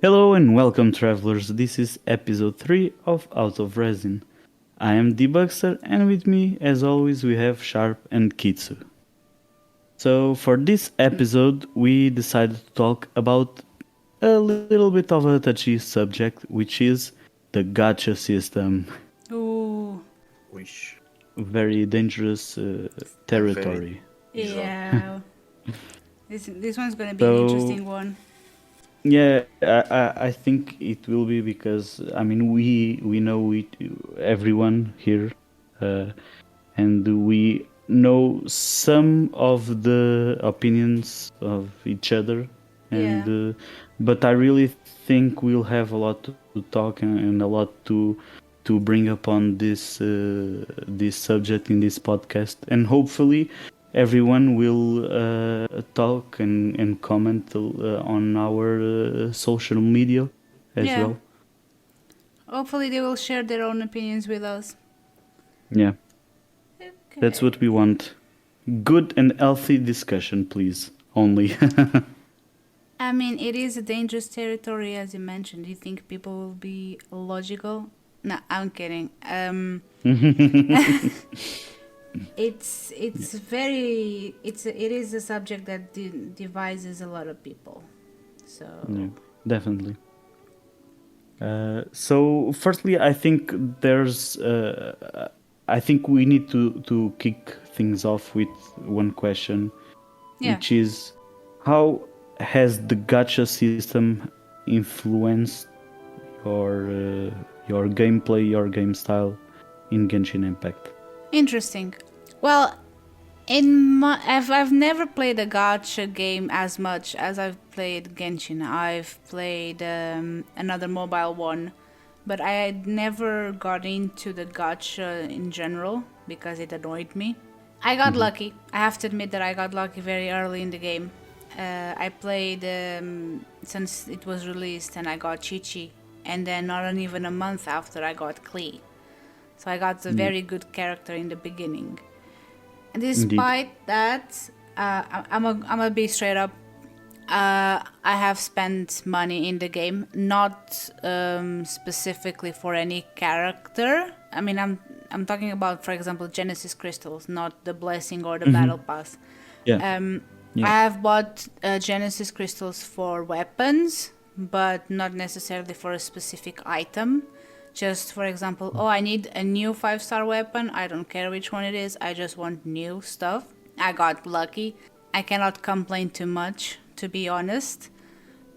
Hello and welcome, travelers. This is episode 3 of Out of Resin. I am Debugster, and with me, as always, we have Sharp and Kitsu. So, for this episode, we decided to talk about a little bit of a touchy subject, which is the Gacha system. Ooh, Wish. Very dangerous territory. yeah. This one's gonna be an So, interesting one. yeah, I think it will be because we know everyone here, and we know some of the opinions of each other, and Yeah. but I really think we'll have a lot to talk and a lot to bring upon this subject in this podcast, and hopefully everyone will talk and comment on our social media as Yeah. well. Hopefully they will share their own opinions with us. Yeah, Okay. that's what we want. Good and healthy discussion, please. Only. I mean, it is a dangerous territory, as you mentioned. Do you think people will be logical? No, I'm kidding. It's very it is a subject that divides a lot of people. So Yeah, definitely. So, firstly, I think I think we need to kick things off with one question, yeah. which is, how has the gacha system influenced your gameplay, your game style in Genshin Impact? Interesting. Well, I've never played a gacha game as much as I've played Genshin. I've played another mobile one, but I had never got into the gacha in general because it annoyed me. I got lucky. I have to admit that I got lucky very early in the game. I played since it was released, and I got Chi-Chi, and then not even a month after I got Klee. So I got a very good character in the beginning. And despite that, I'm gonna be straight up. I have spent money in the game, not specifically for any character. I mean, I'm talking about, for example, Genesis crystals, not the blessing or the battle pass. Yeah. Yeah. I have bought Genesis crystals for weapons, but not necessarily for a specific item. Just for example, I need a new 5-star weapon. I don't care which one it is. I just want new stuff. I got lucky. I cannot complain too much, to be honest.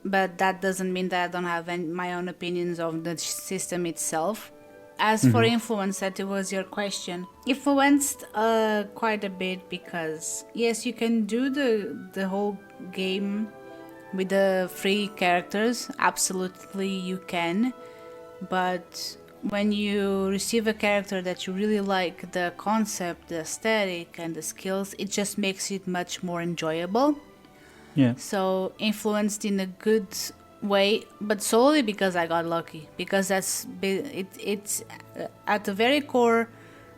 But that doesn't mean that I don't have my own opinions of the system itself. As for influence, that was your question. Influenced quite a bit because, yes, you can do the whole game with the free characters. Absolutely, you can. But when you receive a character that you really like, the concept, the aesthetic, and the skills, it just makes it much more enjoyable. Yeah. So influenced in a good way, but solely because I got lucky. Because it's at the very core,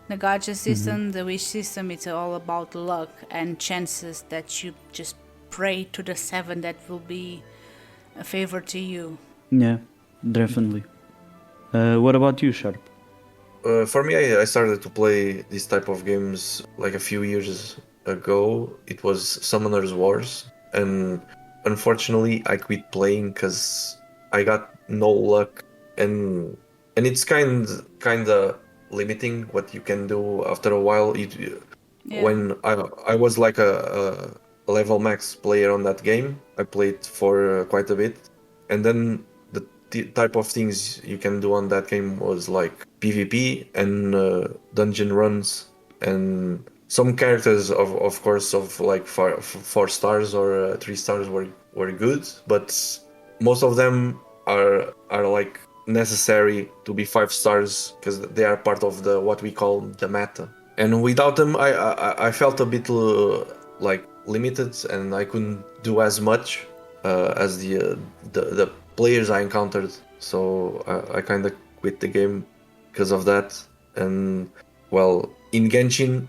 the gacha system, the wish system, it's all about luck and chances that you just pray to the 7 that will be a favor to you. Yeah, definitely. What about you, Sharp? For me, I started to play this type of games like a few years ago. It was Summoner's Wars, and unfortunately, I quit playing because I got no luck, and it's kind of limiting what you can do after a while. Yeah. When I was like a level max player on that game, I played for quite a bit, and then the type of things you can do on that game was like PvP and dungeon runs, and some characters of course of like 4 stars or 3 stars were good, but most of them are like necessary to be 5 stars because they are part of the what we call the meta, and without them I felt a bit like limited, and I couldn't do as much as the players I encountered, so I kind of quit the game because of that. And well, in Genshin,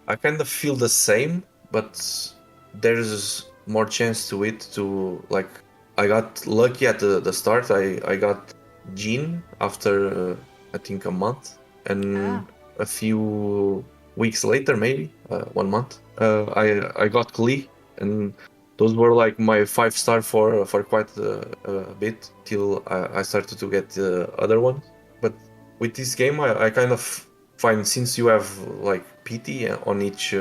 I kind of feel the same, but there's more chance to it to like I got lucky at the start. I got Jean after I think a month, Ah. and a few weeks later, maybe 1 month, I got Klee, and those were like my 5 star for quite a bit till I started to get the other ones. But with this game, I kind of find, since you have like PT on each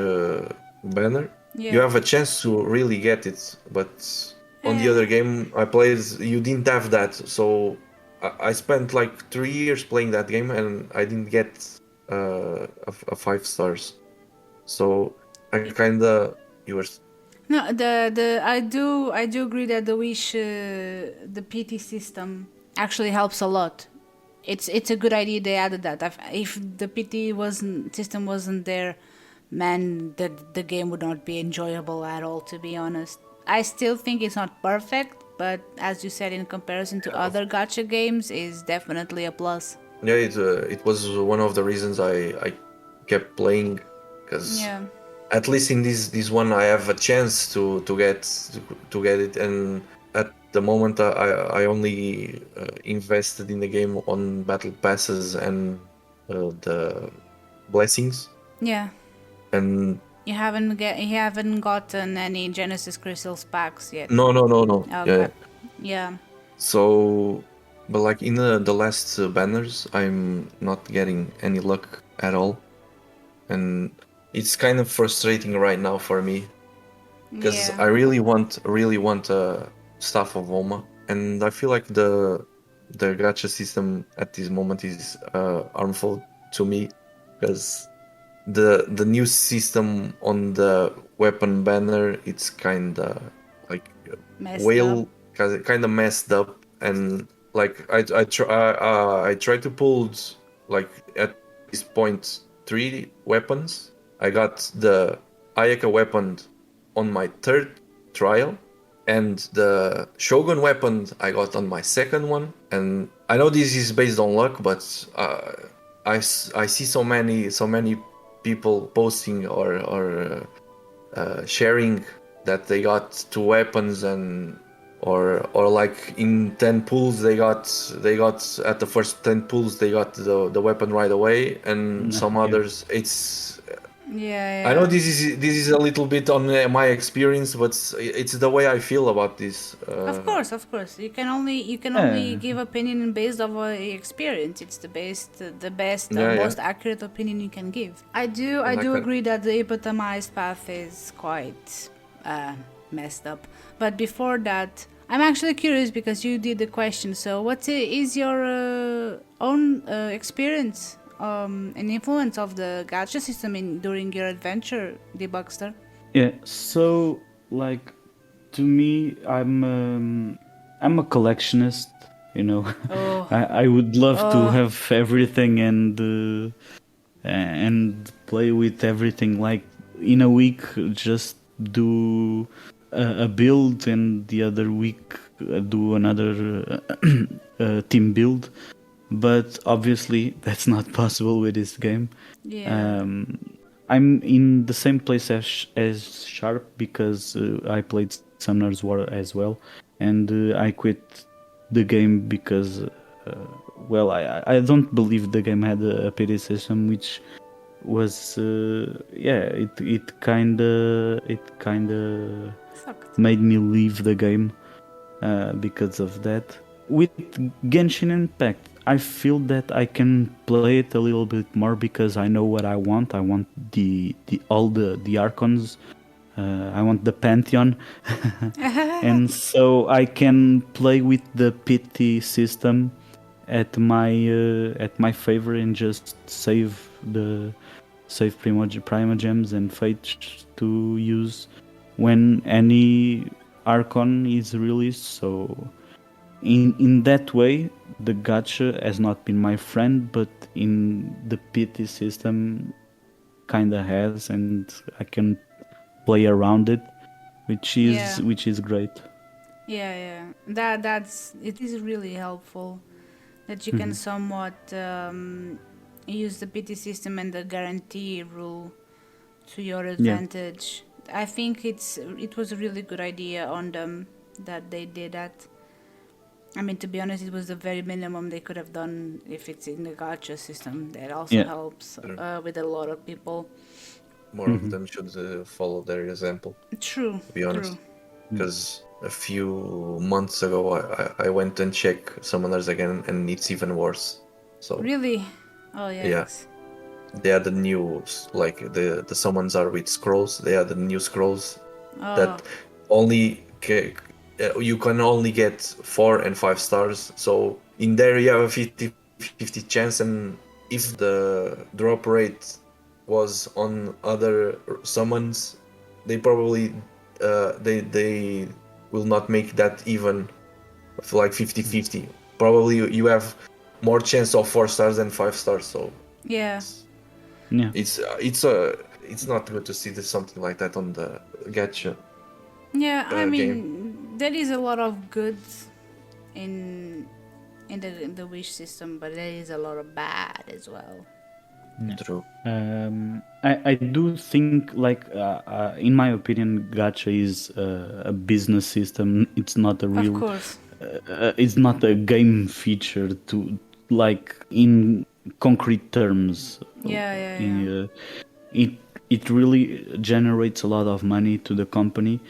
banner, you Yeah. have a chance to really get it. But on the Eh, other game I played, you didn't have that. So I spent like 3 years playing that game and I didn't get a 5 stars. So I kinda you were No, the I do agree that the PT system actually helps a lot. It's a good idea they added that. If the PT wasn't system wasn't there, man, the game would not be enjoyable at all. To be honest, I still think it's not perfect, but as you said, in comparison to other gacha games, is definitely a plus. yeah, it was one of the reasons I kept playing, because Yeah. at least in this one I have a chance to get it. And at the moment I only invested in the game on battle passes and the blessings. Yeah. And You haven't gotten any Genesis Crystals packs yet. no, yeah. Okay. Yeah. So, but like in the last banners, I'm not getting any luck at all, and it's kind of frustrating right now for me, because Yeah. I really want stuff of Oma, and I feel like the gacha system at this moment is harmful to me, because the new system on the weapon banner, it's kinda like Messed up. whale, kind of messed up. And like I try to pull like at this point 3 weapons. I got the Ayaka weapon on my third trial, and the Shogun weapon I got on my second one. And I know this is based on luck, but I see so many people posting or sharing that they got 2 weapons, and or like in 10 pulls they got at the first 10 pulls they got the weapon right away. And some Yeah. others, it's, I know Yeah, this is a little bit on my experience, but it's the way I feel about this. Of course, of course. You can only Yeah. give opinion based on experience. It's the best, Yeah, most accurate opinion you can give. I and I do can. agree that the epitomized path is quite messed up. But before that, I'm actually curious because you did the question. So, is your own experience and influence of the gacha system during your adventure, Debugster? Yeah. So like to me, I'm a collectionist. You know, Oh, I would love to oh, have everything and play with everything. Like in a week, just do a build, and the other week do another team build. But obviously, that's not possible with this game. yeah. Um, I'm in the same place as Sharp because I played Summoner's War as well, and I quit the game because, well, I don't believe the game had a pity system, which was yeah, it kinda Sucked. made me leave the game because of that. With Genshin Impact, I feel that I can play it a little bit more because I know what I want. I want the all the Archons. I want the Pantheon, and so I can play with the pity system at my favor and just save primogems and fates to use when any Archon is released. So in that way, the gacha has not been my friend, but in the pity system, kinda has, and I can play around it, which Yeah. is which is great. Yeah, yeah. That's it is really helpful that you can Mhm. somewhat use the pity system and the guarantee rule to your Yeah. advantage. I think it was a really good idea on them that they did that. I mean, to be honest, it was the very minimum they could have done if it's in the gacha system. That also Yeah. helps True. with a lot of people. More of them should follow their example, True, to be honest. true. Because a few months ago, I went and checked Summoners again, and it's even worse. So Really? Oh, yeah, yikes. they are the new, like the summons are with scrolls. They are the new scrolls Oh, that only you can only get 4 and 5 stars. So in there you have a 50-50 chance, and if the drop rate was on other summons, they probably they will not make that even like 50-50. Probably you have more chance of 4 stars than 5 stars. So yeah. Yeah. it's not good to see something like that on the gacha Yeah, I game. mean, there is a lot of good in the wish system, but there is a lot of bad as well. True. I do think, like, in my opinion, gacha is a business system. It's not a Of real. course. It's not a game feature to, like, in concrete terms. Yeah. It it really generates a lot of money to the company,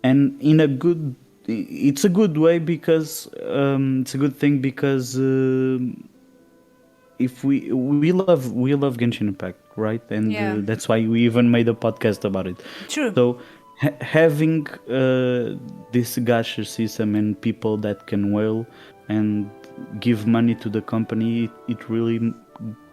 and in a good. It's a good way because it's a good thing because. If we love Genshin Impact, right? And Yeah. that's why we even made a podcast about it. True. So having this gacha system and people that can whale and give money to the company, it really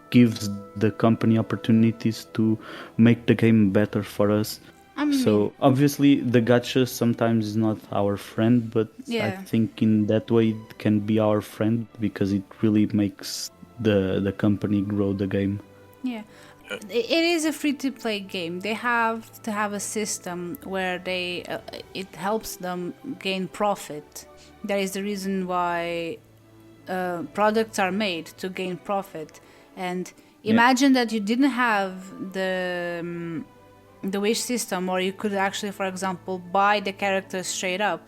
gives the company opportunities to make the game better for us. I mean, So obviously the gacha sometimes is not our friend, but I Yeah. think in that way it can be our friend because it really makes the company grow the game. yeah. It is a free to play game. They have to have a system where they it helps them gain profit. That is the reason why products are made to gain profit. And imagine that you didn't have the wish system, or you could actually, for example, buy the characters straight up.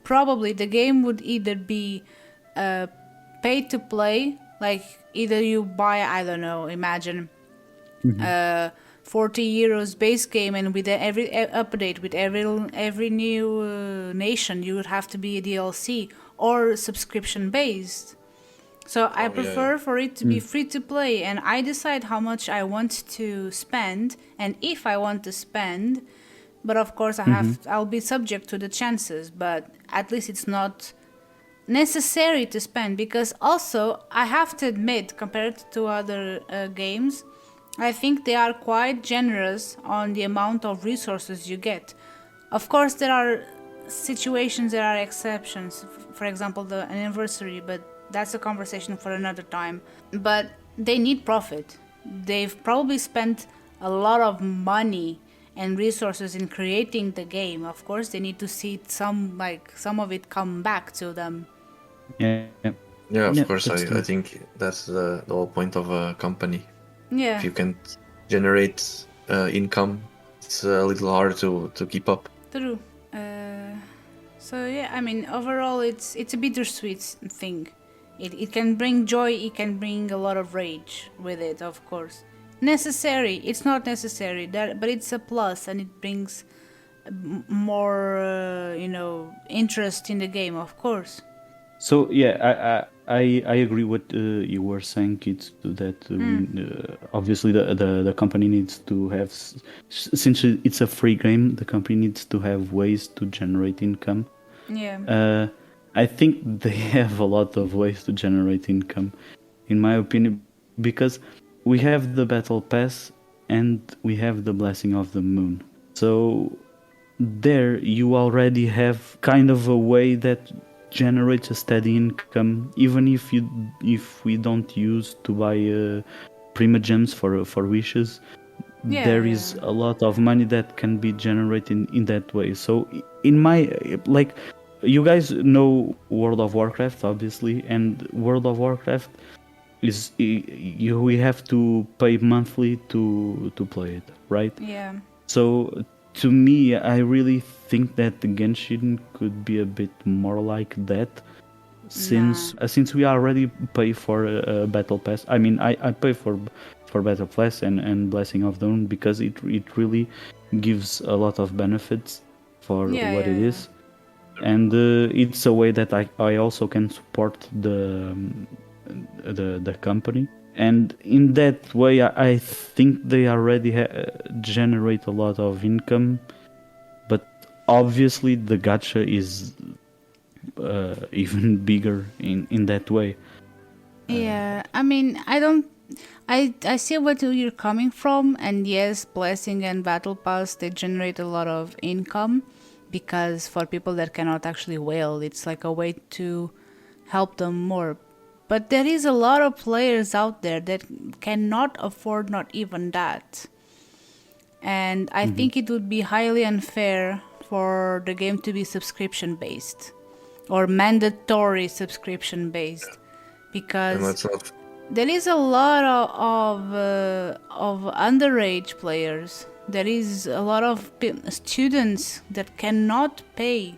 Probably the game would either be pay to play, like either you buy, I don't know, imagine 40 euros base game, and with every update, with every new nation, you would have to be a DLC or subscription based. So I prefer for it to be free to play, and I decide how much I want to spend, and if I want to spend. But of course, I'll be subject to the chances. But at least it's not necessary to spend, because also I have to admit, compared to other games, I think they are quite generous on the amount of resources you get. Of course, there are situations, there are exceptions. For example, the anniversary, but that's a conversation for another time. But they need profit. They've probably spent a lot of money and resources in creating the game. Of course, they need to see some of it come back to them. Yeah. Yeah, of course. that's I true. think that's the whole point of a company. Yeah. If you can't generate income, it's a little hard to keep up. True. So yeah, I mean, overall, it's a bittersweet thing. It can bring joy, it can bring a lot of rage with it, of course. Necessary, it's not necessary, but it's a plus, and it brings more, interest in the game, of course. So yeah, I agree what you were saying, kids. That obviously the company needs to have, since it's a free game, the company needs to have ways to generate income. Yeah. I think they have a lot of ways to generate income, in my opinion, because we have the battle pass and we have the blessing of the moon. So there you already have kind of a way that generates a steady income, even if we don't use to buy prima gems for wishes. There is a lot of money that can be generated in that way. So in my, like, you guys know World of Warcraft, obviously, and World of Warcraft is we have to pay monthly to play it, right? Yeah. So to me, I really think that the Genshin could be a bit more like that, since we already pay for a battle pass. I mean, I pay for battle pass and Blessing of Dawn because it really gives a lot of benefits for what it is, and it's a way that I also can support the company. And in that way, I think they already generate a lot of income. But obviously, the gacha is even bigger in that way. Yeah, I mean, I see what you're coming from, and yes, Blessing and Battle Pass, they generate a lot of income, because for people that cannot actually whale, it's like a way to help them more. But there is a lot of players out there that cannot afford not even that. And I think it would be highly unfair for the game to be subscription based or mandatory subscription based, And because that's not. there is a lot of underage players. There is a lot of students that cannot pay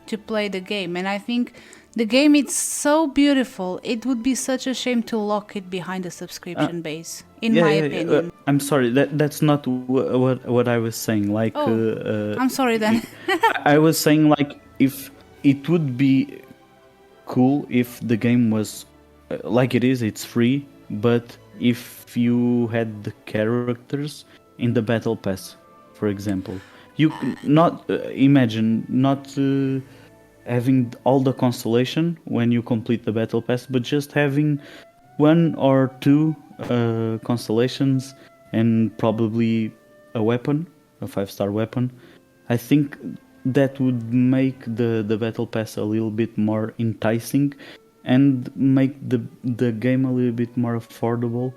to play the game, and I think the game is so beautiful. It would be such a shame to lock it behind a subscription base, in my opinion. I'm sorry, that's not what I was saying. Like, Oh, I'm sorry then. I was saying, like, if it would be cool if the game was like it is, it's free, but if you had the characters in the battle pass, for example, you not imagine not having all the constellation when you complete the battle pass, but just having one or two constellations and probably a weapon, a 5-star weapon. I think that would make the battle pass a little bit more enticing and make the game a little bit more affordable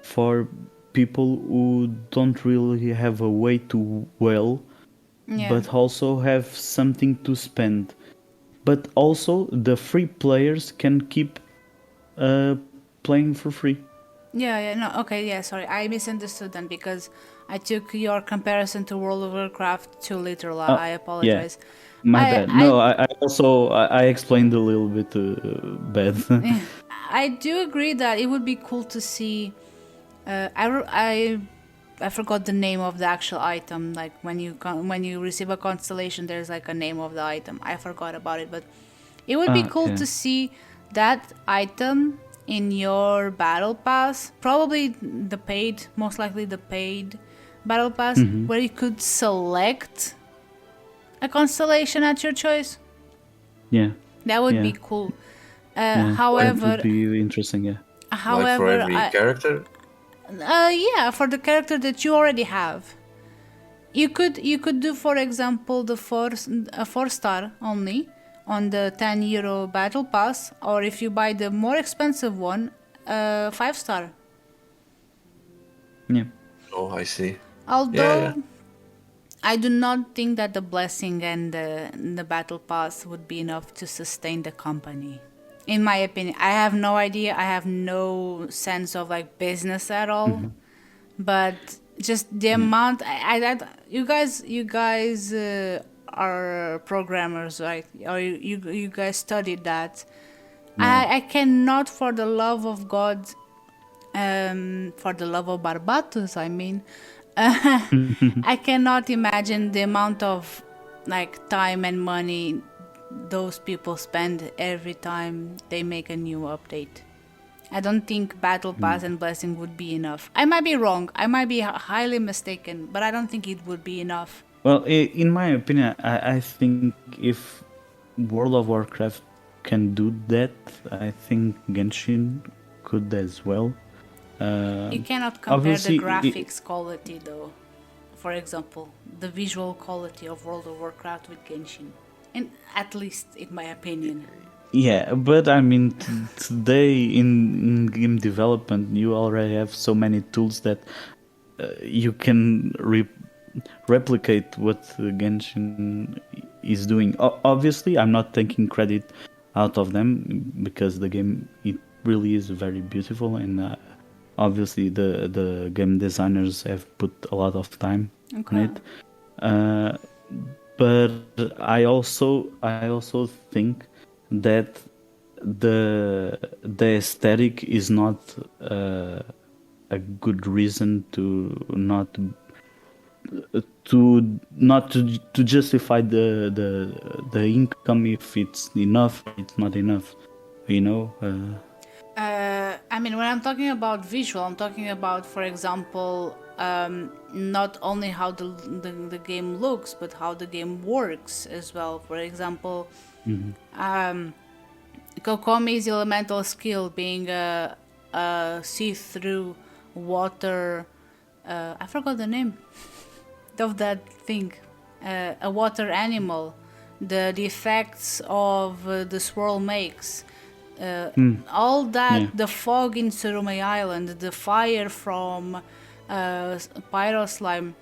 for people who don't really have a way to but also have something to spend. But also the free players can keep playing for free. No, okay, sorry, I misunderstood then, because I took your comparison to World of Warcraft too literal. I apologize. My bad. No, I also I explained a little bit bad. I do agree that it would be cool to see. I forgot the name of the actual item. Like when you receive a constellation, there's like a name of the item. I forgot about it, but it would be cool to see that item in your battle pass. Probably most likely the paid battle pass, where you could select a constellation at your choice. Yeah, that would be cool. However, that would be interesting. Yeah. However, like for every character. For the character that you already have, you could do, for example, a 4-star only on the €10 battle pass, or if you buy the more expensive one, 5-star. Yeah. Oh, I see. Although I do not think that the blessing and the battle pass would be enough to sustain the company. In my opinion, I have no idea. I have no sense of like business at all. But just the amount, you guys are programmers, right? Or you guys studied that. I cannot, for the love of God, for the love of Barbatos, I mean, I cannot imagine the amount of like time and money those people spend every time they make a new update. I don't think Battle Pass and Blessing would be enough. I might be wrong. I might be highly mistaken, but I don't think it would be enough. Well, in my opinion, I think if World of Warcraft can do that, I think Genshin could as well. You cannot compare the graphics quality, though. For example, the visual quality of World of Warcraft with Genshin. And at least in my opinion. Yeah, but I mean, today in game development, you already have so many tools that you can replicate what Genshin is doing. Obviously, I'm not taking credit out of them, because the game, it really is very beautiful, and obviously the game designers have put a lot of time on it. Uh, but I also think that the aesthetic is not a good reason to justify the income if it's enough or it's not enough, you know. I mean, when I'm talking about visual, I'm talking about, for example, not only how the game looks, but how the game works as well. For example, Kokomi's elemental skill being a see-through water. I forgot the name of that thing. A water animal. The effects of the swirl makes. All that, Yeah. the fog in Surumay Island, the fire from Pyro Slime,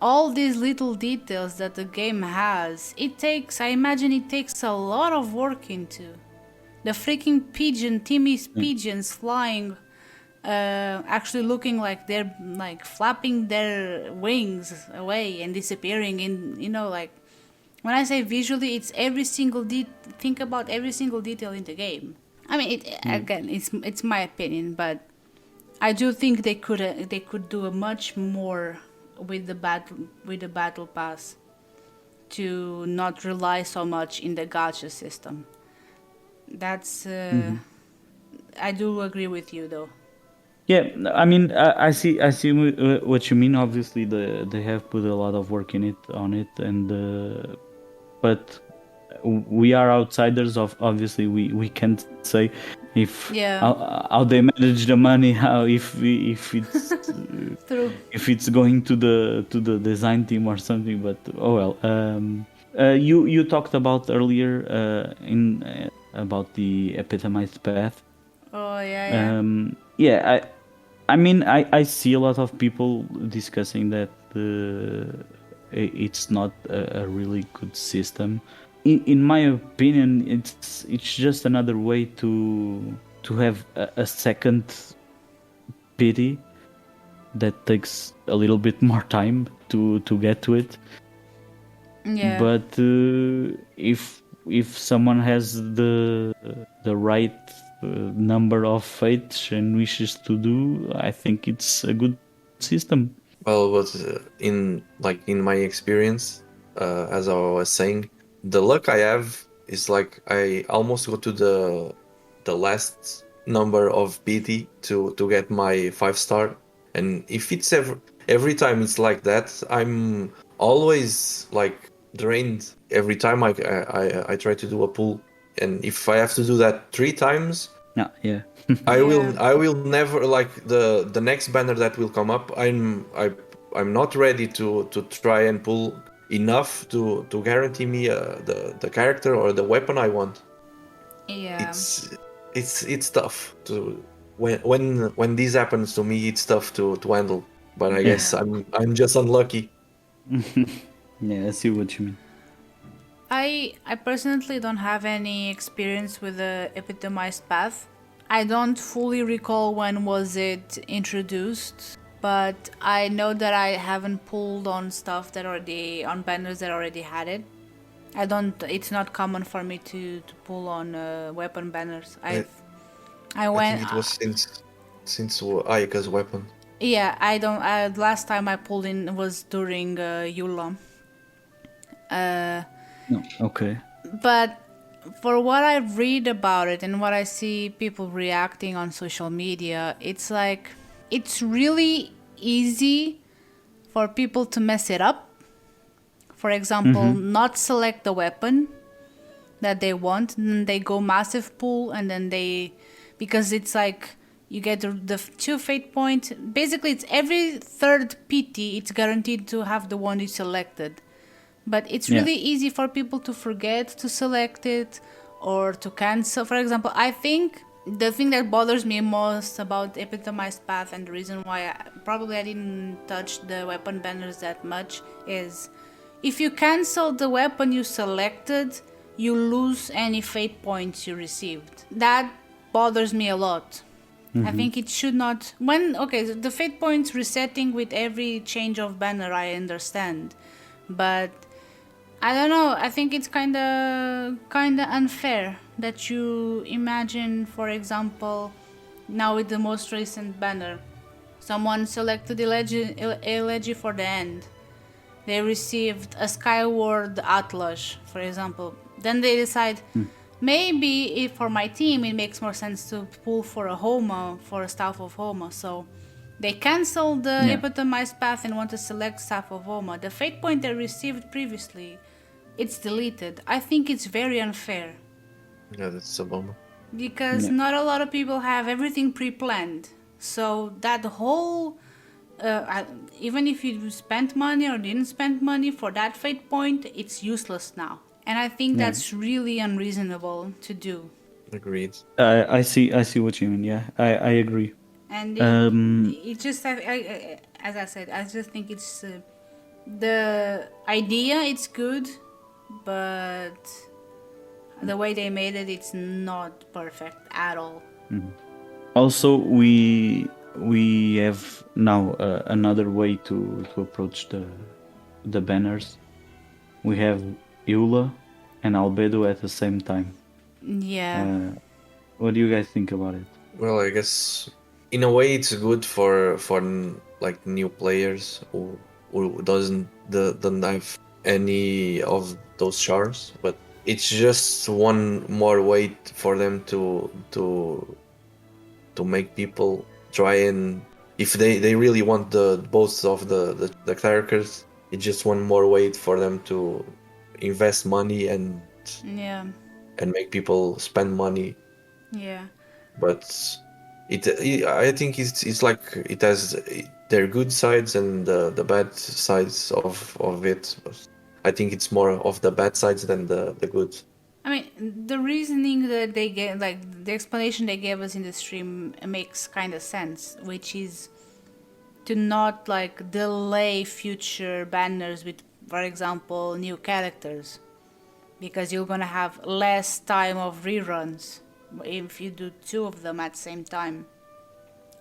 all these little details that the game has, I imagine it takes a lot of work into. The freaking Timmy's pigeons flying, actually looking like they're like flapping their wings away and disappearing like, when I say visually, it's every single think about every single detail in the game. I mean, again, it's my opinion, but I do think they could do a much more with the battle pass to not rely so much in the gacha system. That's I do agree with you though. Yeah, I mean, I see what you mean. Obviously, they have put a lot of work on it, and but we are outsiders. Obviously, we can't say if Yeah. how they manage the money, how if it's True. if it's going to the design team or something. But oh well. You talked about earlier about the epitomized path. Oh yeah. Yeah, I mean, I see a lot of people discussing that it's not a really good system. In my opinion, it's just another way to have a second pity that takes a little bit more time to get to it. Yeah. But if someone has the right number of fates and wishes to do, I think it's a good system. Well, but in my experience, as I was saying, the luck I have is like I almost go to the last number of BT to get my 5-star, and if it's every time it's like that, I'm always like drained every time I try to do a pull, and if I have to do that 3 times, Yeah. I will never like the next banner that will come up. I'm not ready to try and pull enough to guarantee me the character or the weapon I want. Yeah. It's tough to when this happens to me. It's tough to handle. But I guess I'm just unlucky. Yeah, I see what you mean. I personally don't have any experience with the epitomized path. I don't fully recall when was it introduced, but I know that I haven't pulled on stuff on banners that already had it. It's not common for me to pull on weapon banners. I went. think it was since Ayaka's weapon. Yeah, I don't. Last time I pulled in was during Yula. No, okay. But for what I read about it and what I see people reacting on social media, it's like it's really easy for people to mess it up. For example, not select the weapon that they want, and they go massive pull, and then because it's like you get the 2 fate points. Basically, it's every third PT, it's guaranteed to have the one you selected. But it's really easy for people to forget to select it or to cancel. For example, I think the thing that bothers me most about epitomized path, and the reason why I didn't touch the weapon banners that much, is if you cancel the weapon you selected, you lose any fate points you received. That bothers me a lot. I think it should not. The fate points resetting with every change of banner, I understand. But I don't know. I think it's kinda unfair that you imagine, for example, now with the most recent banner, someone selected Elegy for the end. They received a Skyward Atlas, for example. Then they decide maybe if for my team it makes more sense to pull for a Homa, for a Staff of Homa. So they cancel the Yeah. epitomized path and want to select Staff of Homa. The fate point they received previously, it's deleted. I think it's very unfair Yeah, that's a bummer. because Yeah. not a lot of people have everything pre-planned. So that whole even if you spent money or didn't spend money for that fate point, it's useless now. And I think Yeah. that's really unreasonable to do. Agreed. I see what you mean. Yeah, I agree. And Um, it just, as I said, I just think it's the idea. It's good, but the way they made it, it's not perfect at all. Also, we have now another way to approach the banners. We have Eula and Albedo at the same time. Yeah. What do you guys think about it? Well, I guess in a way it's good for like new players who don't have any of those shards, but it's just one more way for them to make people try, and if they really want the both of the characters, it's just one more way for them to invest money Yeah. and make people spend money. Yeah. But I think it's like it has their good sides and the bad sides of it. I think it's more of the bad sides than the good. I mean, the reasoning that they gave, like the explanation they gave us in the stream, makes kind of sense, which is to not like delay future banners with, for example, new characters, because you're gonna have less time of reruns if you do two of them at the same time,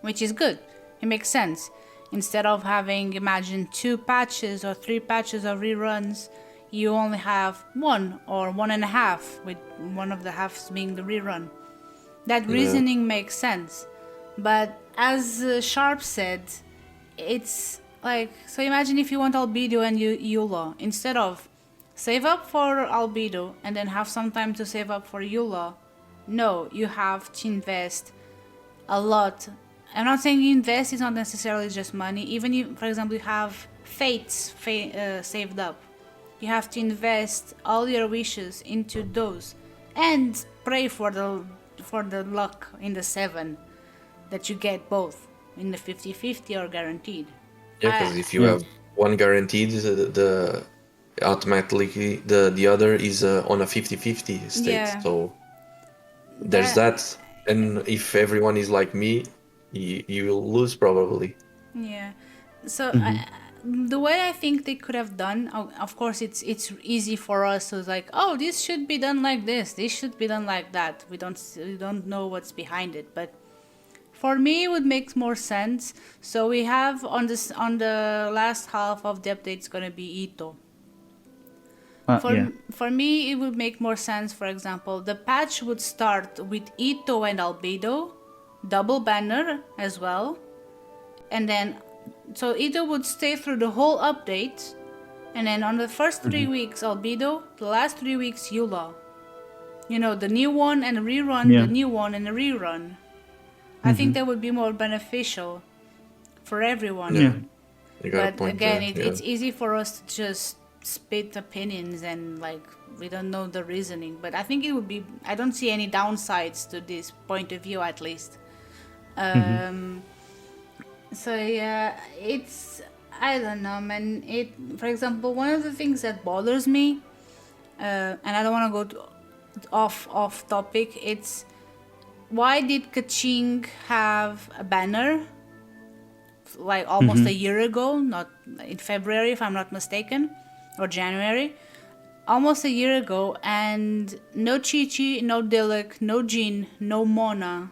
which is good. It makes sense. Instead of having, imagine, 2 patches or 3 patches of reruns, you only have one or 1.5, with one of the halves being the rerun. That Yeah. reasoning makes sense. But as Sharp said, it's like, so imagine if you want Albedo and Eula, instead of save up for Albedo and then have some time to save up for Eula, no, you have to invest a lot. I'm not saying you invest is not necessarily just money. Even if, for example, you have fates saved up, you have to invest all your wishes into those and pray for the luck in the 7 that you get both in the 50-50 or guaranteed. Yeah, because if you Yeah. have one guaranteed, the automatically the other is on a 50-50 state. Yeah. So there's that. And if everyone is like me, you will lose probably. Yeah. So the way I think they could have done, of course, it's easy for us to like, oh, this should be done like this should be done like that. We don't know what's behind it, but for me, it would make more sense. So we have on the last half of the update, it's gonna be Ito. Yeah. For me, it would make more sense. For example, the patch would start with Ito and Albedo, double banner as well, and then so Ito would stay through the whole update, and then on the first 3 weeks Albedo, the last 3 weeks Eula. You know, the new one and a rerun, Yeah. the new one and a rerun. I think that would be more beneficial for everyone. Yeah. You got a But point again, there, yeah. it's easy for us to just spit opinions and like we don't know the reasoning. But I think it would be. I don't see any downsides to this point of view, at least. So yeah, it's, I don't know, man. It, for example, one of the things that bothers me, and I don't want to go off topic. It's why did Kaching have a banner like almost a year ago, not in February if I'm not mistaken, or January, almost a year ago, and no Chi-Chi, no Dilek, no Jin, no Mona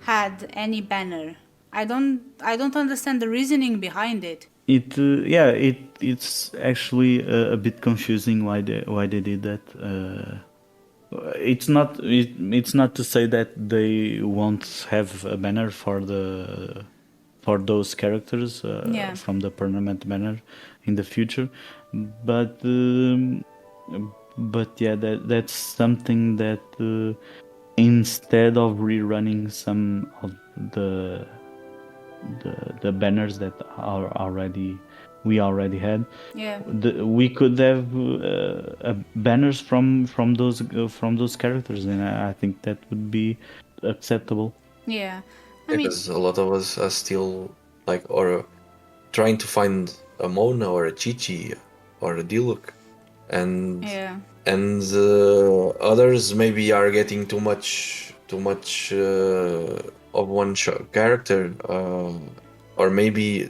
had any banner. I don't understand the reasoning behind it. it's actually a bit confusing why they did that. It's not to say that they won't have a banner for those characters Yeah. from the permanent banner in the future, but yeah, that's something that instead of rerunning some of the the banners that are already we already had, Yeah. we could have banners from those characters, and I think that would be acceptable. Yeah. I mean, Because a lot of us are still like or trying to find a Mona or a Chichi or a Diluc, and yeah. others maybe are getting too much of one character, or maybe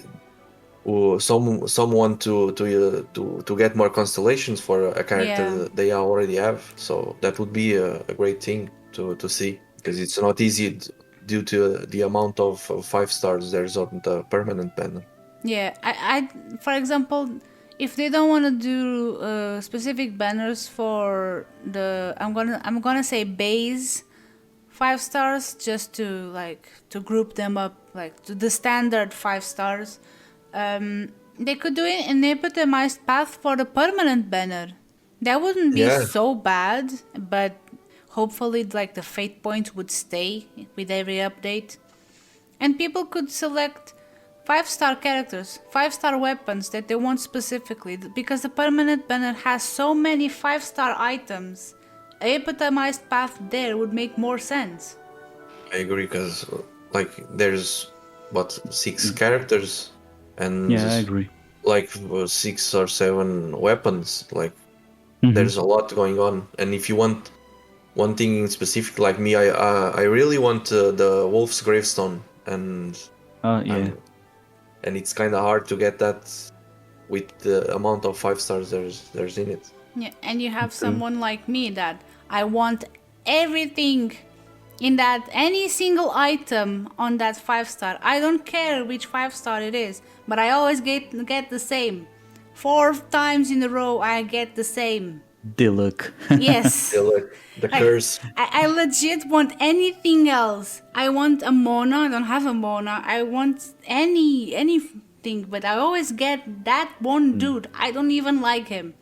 someone to get more constellations for a character Yeah. that they already have. So that would be a great thing to see, because it's not easy due to the amount of 5 stars there's on the permanent banner. Yeah, for example, if they don't want to do specific banners for the, I'm gonna say base 5 stars, just to like to group them up like to the standard 5 stars. They could do an epitomized path for the permanent banner. That wouldn't be Yeah, so bad, but hopefully, like the fate points would stay with every update. And people could select 5 star characters, 5 star weapons that they want specifically, because the permanent banner has so many 5 star items. A epitomized path there would make more sense. I agree, because like there's what 6 characters and Yeah, I agree. like 6 or 7 weapons. Like Hmm. there's a lot going on, and if you want one thing in specific, like me, I really want the Wolf's Gravestone, and Yeah. um, and it's kind of hard to get that with the amount of 5 stars there's in it. Yeah, and you have someone like me that I want everything in that any single item on that 5 star. I don't care which 5 star it is, but I always get the same. 4 times in a row I get the same. Diluc. Yes. The Like, curse. I legit want anything else. I want a Mona. I don't have a Mona. I want anything, but I always get that one dude. I don't even like him.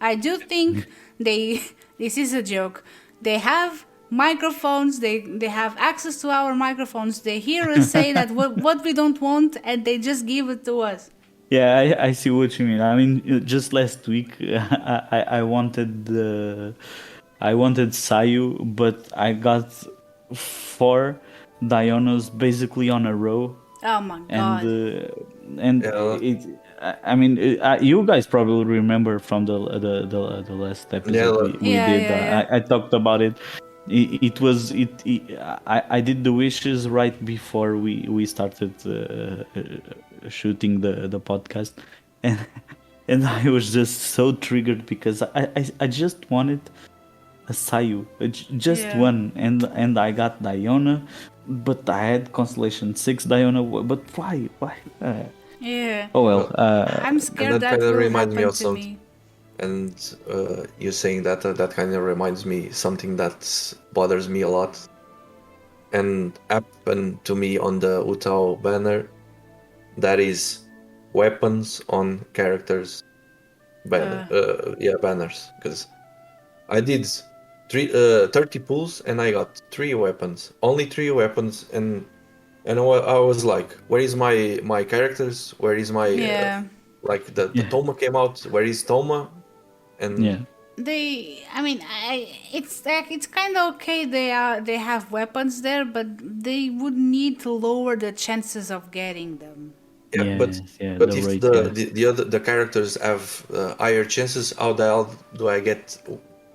I do think they. This is a joke. They have microphones. They have access to our microphones. They hear us say that what we don't want, and they just give it to us. Yeah, I see what you mean. I mean, just last week, I wanted Sayu, but I got 4 Dianos basically on a row, Oh my and god. Yeah, I mean, you guys probably remember from the last yeah, episode we Yeah, did. yeah, yeah. I talked about it. It was I did the wishes right before we started shooting the podcast, and I was just so triggered because I just wanted a Sayu, just Yeah. one, and I got Diona, but I had Constellation 6 Diona. But why? Yeah. Oh well. I'm and scared that that kind of will reminds me happen of to something. me. And you saying that that kind of reminds me something that bothers me a lot, and happened to me on the Utao banner. That is weapons on characters banner. Yeah, banners. Because I did 30 pulls and I got 3 weapons, only 3 weapons, and I was like, where is my characters? Where is my Yeah. like the Yeah, Toma came out? Where is Toma? And yeah, I mean, it's like it's kind of okay. They have weapons there, but they would need to lower the chances of getting them. yeah, yeah. but The if rate, yes. the characters have higher chances, how the hell do I get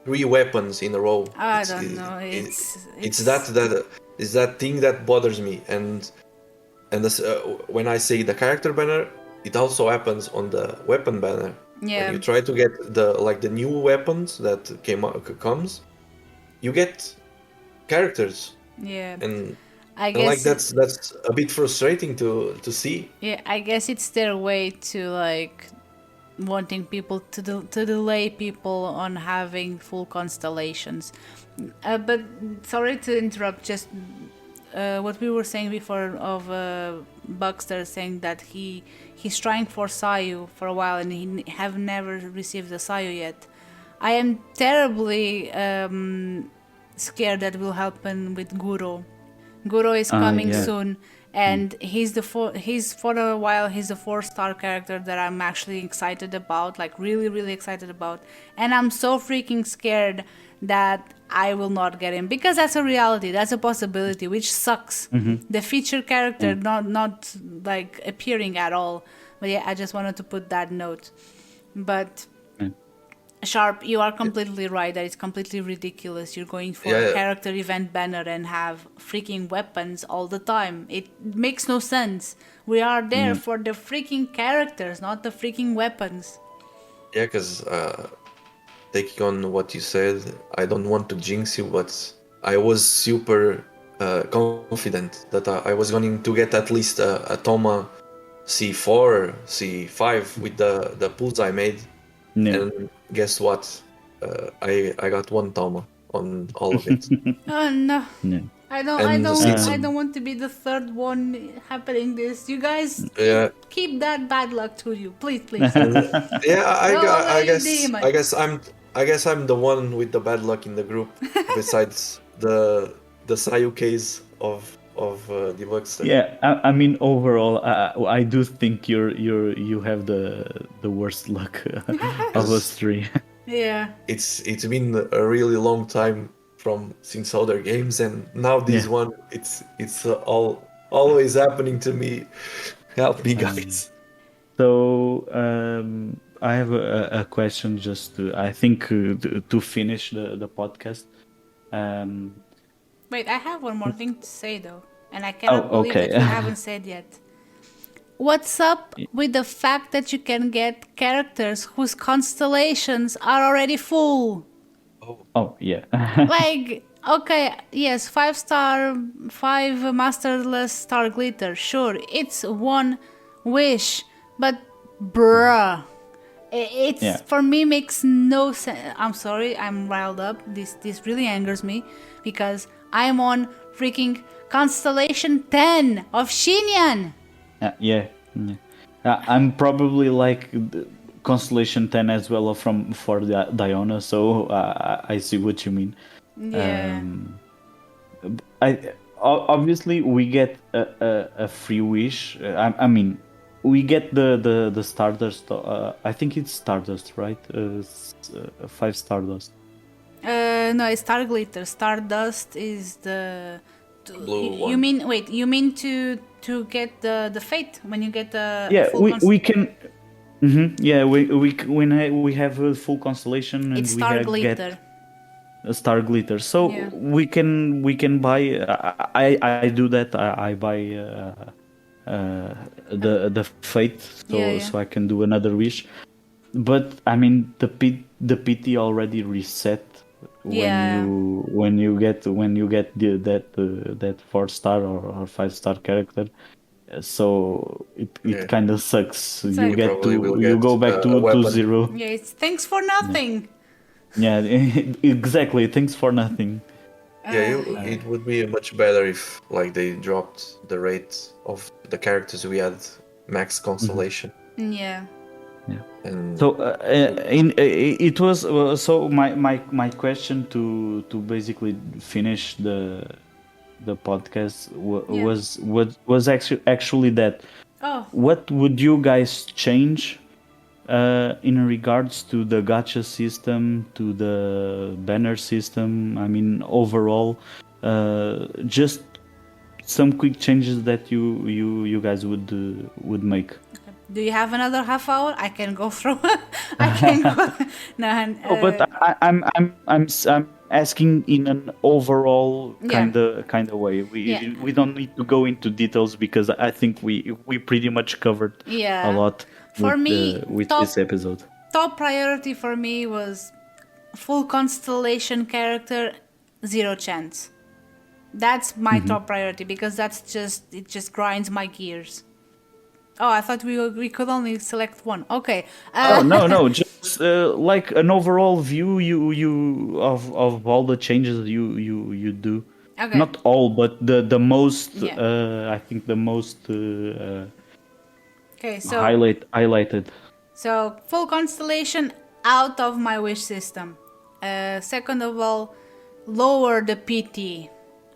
3 weapons in a row? I It's don't know. it's that is that thing that bothers me, and this, when I say the character banner, it also happens on the weapon banner. When Yeah, you try to get the new weapons that comes, you get characters, yeah. and I And like guess that's a bit frustrating to see. yeah, I guess it's their way to like wanting people to delay people on having full constellations. But sorry to interrupt. Just what we were saying before of Buckster saying that he's trying for Sayu for a while and he have never received the Sayu yet. I am terribly scared that will happen with Guro. Guro is coming Yeah. soon, and he's for a while he's a 4-star character that I'm actually excited about, like really really excited about, and I'm so freaking scared that I will not get him because that's a reality, that's a possibility, which sucks. The feature character not like appearing at all, but yeah, I just wanted to put that note. But Sharp, you are completely right that it's completely ridiculous. You're going for a Yeah. character event banner and have freaking weapons all the time. It makes no sense. We are there for the freaking characters, not the freaking weapons. Yeah, because taking on what you said, I don't want to jinx you, but I was super confident that I was going to get at least a Toma C4, C5 with the pulls I made. Yeah. And guess what? I got one Toma on all of it. Oh no. Yeah. And since I don't want to be the third one happening this. You guys yeah, keep that bad luck to you. Please, please. yeah, Go away, you demon. I guess I'm the one with the bad luck in the group. Besides the Sayu case of the Buckster. Yeah, I mean overall, I do think you have the worst luck of us three. Yeah. It's been a really long time since other games, and now this one it's always happening to me. Help me, guys. So I have a question just to I think to finish the podcast. Um, Wait, I have one more thing to say though, and I cannot Oh, believe okay. that you haven't said yet. What's up with the fact that you can get characters whose constellations are already full? oh yeah. Like, okay, yes, 5-star, 5 masterless star glitter, sure, it's one wish, but bruh. It's Yeah. for me makes no sense. I'm sorry, I'm riled up. This really angers me because I'm on freaking constellation 10 of Shinyan. Yeah. I'm probably like Constellation 10 as well for the Diona, so I see what you mean. Yeah. Obviously we get a free wish. I mean, we get the Stardust. I think it's Stardust, right? 5 Stardust. No, it's star glitter. Stardust is the. Blue You one. mean wait? You mean to get the fate when you get the Yeah, full we can. Yeah, we have a full constellation and It's we star get glitter. a star glitter. So Yeah. we can buy. I do that. I buy the fate, so Yeah. so I can do another wish. But I mean the PT already reset Yeah. when you get that 4-star or 5-star character. So it Yeah. kind of sucks. like- You You get probably will you get go back a weapon. 0. Yeah, it's thanks for nothing. Yeah, exactly. Thanks for nothing. Yeah, it would be much better if like they dropped the rate of the characters we had max constellation. Yeah. And So it was so my question to basically finish the podcast Yeah. was actually that Oh. what would you guys change in regards to the gacha system, to the banner system? I mean, overall, just some quick changes that you guys would make. Do you have another half hour? I can go through. I can go. No, Oh, but I'm asking in an overall kind of way. We don't need to go into details because I think we pretty much covered Yeah. a lot For with, me, with top- this episode. Top priority for me was full constellation character, 0 chance. That's my top priority because it just grinds my gears. Oh, I thought we could only select one. Okay. Oh no, just like an overall view you of all the changes you do. Okay. Not all, but the most. Yeah. I think the most Okay. So highlighted. full constellation out of my wish system. Second of all, lower the PT,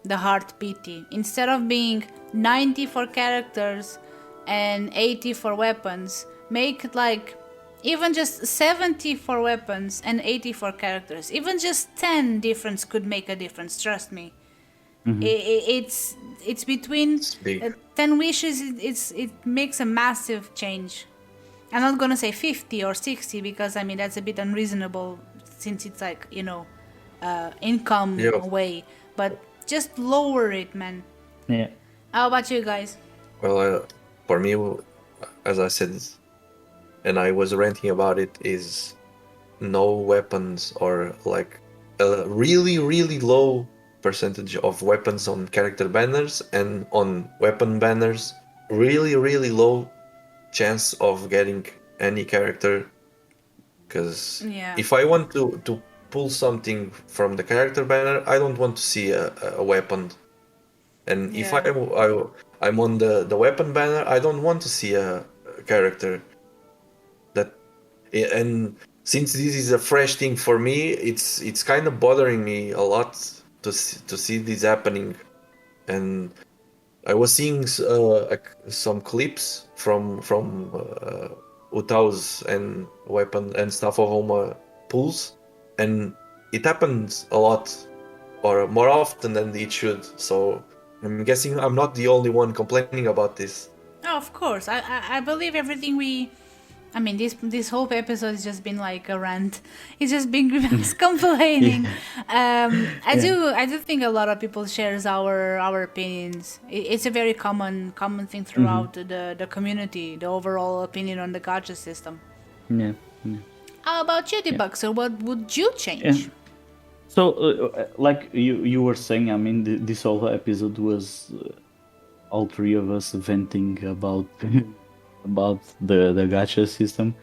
the heart PT. Instead of being 90 for characters and 80 for weapons, make it like even just 70 for weapons and 80 for characters. Even just 10 difference could make a difference, trust me. It's between It's big. 10 wishes, it makes a massive change. I'm not gonna say 50 or 60 because I mean that's a bit unreasonable since it's like, income Yeah. way, but just lower it, man. Yeah. How about you guys? Well, for me, as I said, and I was ranting about it, is no weapons or like a really, really low percentage of weapons on character banners, and on weapon banners, really, really low chance of getting any character. Because Yeah. if I want to pull something from the character banner, I don't want to see a weapon. And if Yeah. I'm on the weapon banner, I don't want to see a character. That and since this is a fresh thing for me, it's kind of bothering me a lot to see this happening. And I was seeing some clips from Utao's and weapon and stuff of Homa pulls, and it happens a lot or more often than it should. So I'm guessing I'm not the only one complaining about this. Oh, of course. I believe everything we. I mean, this whole episode has just been like a rant. It's just been us complaining. I do think a lot of people shares our opinions. It's a very common thing throughout the community. The overall opinion on the gacha system. Yeah. Yeah. How about you, Debuxer? What would you change? Yeah. So, like you were saying, I mean, this whole episode was all three of us venting about about the gacha system.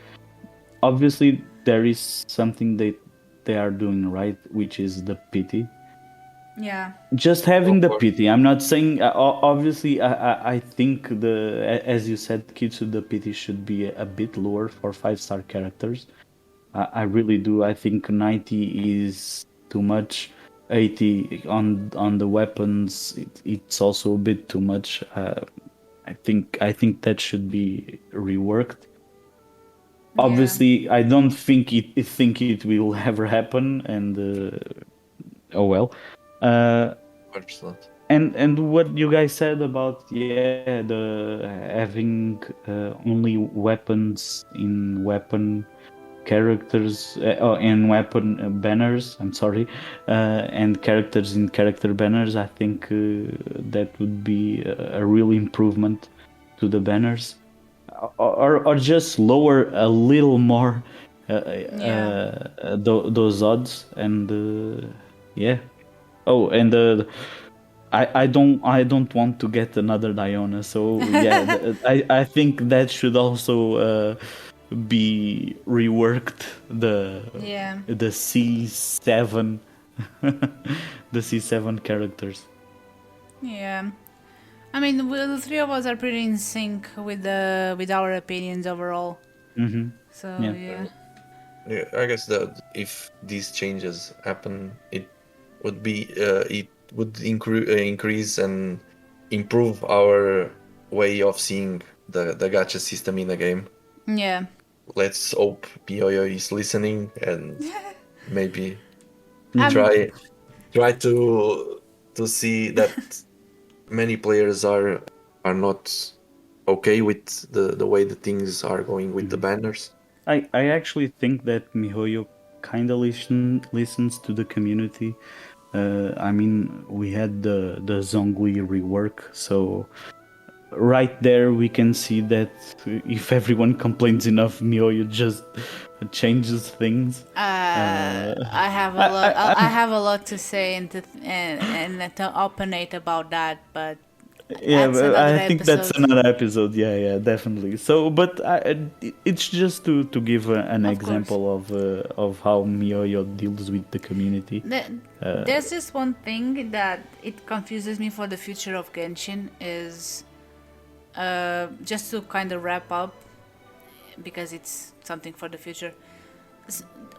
Obviously, there is something that they are doing right, which is the pity. Yeah. Just having Of the course. pity. I'm not saying. Obviously, I think as you said, Kitsu, the pity should be a bit lower for 5-star characters. I really do. I think 90 is too much. 80 on the weapons, it's also a bit too much. I think that should be reworked. Obviously, I don't think it will ever happen, and oh well. Of course not. And what you guys said about the having only weapons in weapon characters and weapon banners, I'm sorry, and characters in character banners, I think that would be a real improvement to the banners, or just lower a little more those odds, and yeah. Oh, and I don't want to get another Diona, so yeah, I think that should also be reworked, the C7 the C7 characters. Yeah. I mean, the three of us are pretty in sync with our opinions overall. So yeah. Yeah, I guess that if these changes happen, it would increase and improve our way of seeing the gacha system in the game. Yeah. Let's hope mi-eau is listening and maybe Um, try to see that many players are not okay with the way the things are going with the banners. I actually think that miHoYo kind of listens to the community. I mean, we had the Zhongli rework, so right there we can see that if everyone complains enough, miHoYo just changes things. I have a lot. I have a lot to say and to opinate about that, but Yeah, that's but another I think that's episode. another episode. Yeah, yeah, definitely. So, but it's just to give an Of course. example of how miHoYo deals with the community. There's just one thing that it confuses me for the future of Genshin is just to kind of wrap up because it's something for the future.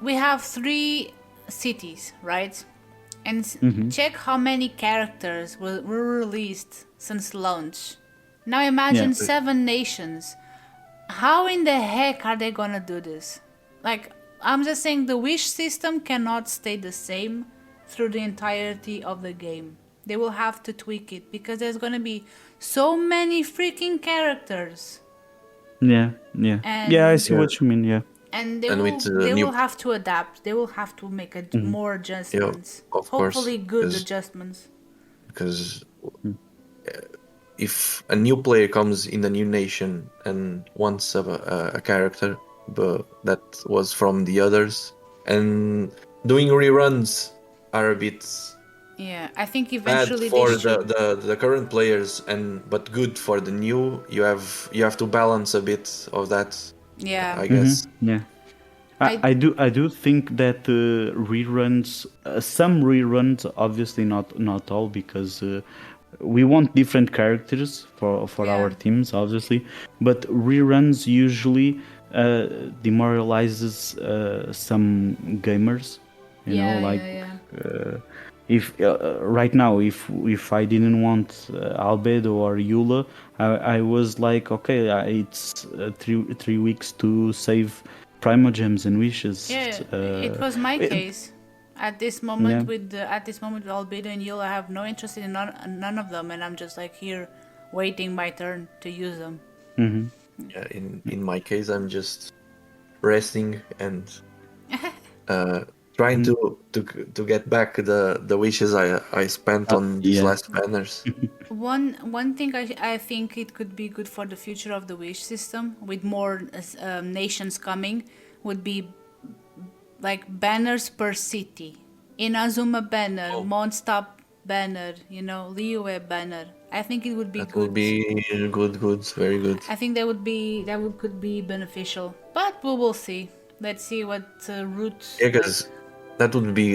We have 3 cities, right? And check how many characters were released since launch. Now imagine Yeah. 7 nations. How in the heck are they gonna do this? Like, I'm just saying the wish system cannot stay the same through the entirety of the game. They will have to tweak it because there's gonna be so many freaking characters. Yeah, yeah, And yeah. I see Yeah. what you mean. Yeah. and And with they new, will have to adapt. They will have to make more adjustments. of Hopefully course, good adjustments. because if a new player comes in a new nation and wants a character but that was from the others, and doing reruns are a bit Yeah, I think bad eventually they for should. the current players and but good for the new. You have to balance a bit of that, Yeah. I guess. Yeah. I I do think that reruns, some reruns, obviously not all, because we want different characters for our Yeah. teams, obviously, but reruns usually demoralizes some gamers. You know, Yeah, like yeah, if right now, if I didn't want Albedo or Eula, I was like, okay, it's 3 weeks to save Primogems and wishes. yeah. It was my case. At this Yeah. moment with Albedo and Yule, I have no interest in none of them, and I'm just like here, waiting my turn to use them. Hmm. Yeah, in my case, I'm just resting and trying to get back the wishes I spent on these Yeah. last banners. One thing I think it could be good for the future of the wish system with more nations coming would be like banners per city. Inazuma banner, Oh. Mondstadt banner, Liyue banner. I think it would be That good. would be good, very good. I think could be beneficial, but we will see. Let's see what route. Yeah, because that would be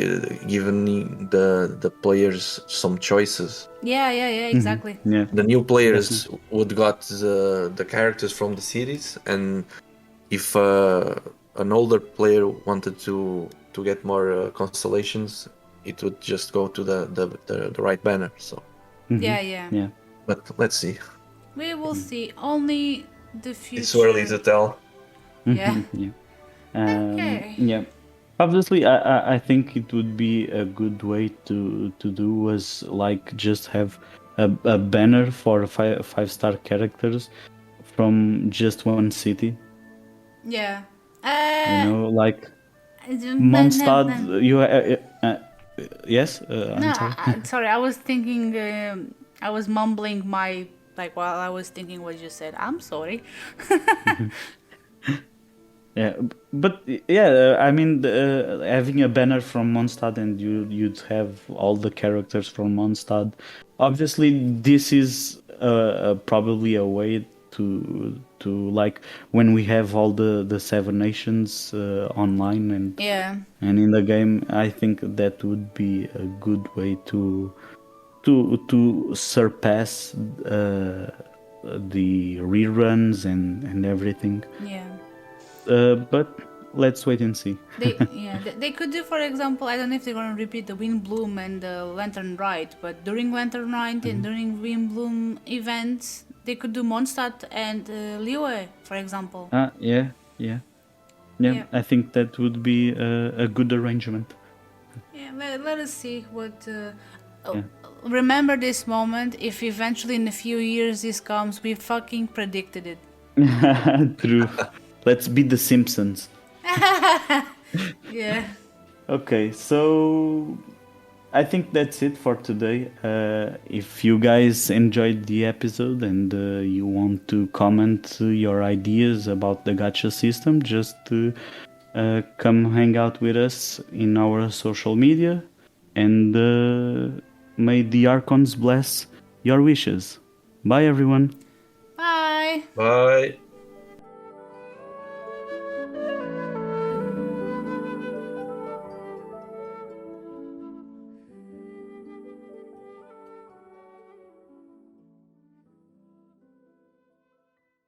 giving the players some choices. Yeah, exactly. Yeah. The new players would got the characters from the cities, and if an older player wanted to get more constellations, it would just go to the right banner. So, Yeah. Yeah. but let's see. We will see. Only the future. It's too early to tell. Yeah. Yeah. Okay. Yeah. Obviously, I think it would be a good way to do was like just have a banner for 5-star characters from just one city. Yeah. You know, like Mondstadt. You yes. I'm No, sorry. sorry. I was thinking. I was mumbling my while I was thinking what you said. I'm sorry. Yeah, but yeah, I mean, having a banner from Mondstadt and you'd have all the characters from Mondstadt. Obviously, this is probably a way to like when we have all the 7 nations online Yeah. and in the game. I think that would be a good way to surpass the reruns and everything. Yeah. But let's wait and see. They could do, for example, I don't know if they're gonna repeat the Wind Bloom and the Lantern Ride, but during Lantern Ride and during Wind Bloom events, they could do Mondstadt and Liyue, for example. Yeah. Yeah. I think that would be a good arrangement. Yeah, let us see what. Remember this moment. If eventually in a few years this comes, we fucking predicted it. True. Let's be the Simpsons. Yeah. Okay, so I think that's it for today. If you guys enjoyed the episode and you want to comment your ideas about the gacha system, just come hang out with us in our social media, and may the Archons bless your wishes. Bye, everyone. Bye. Bye.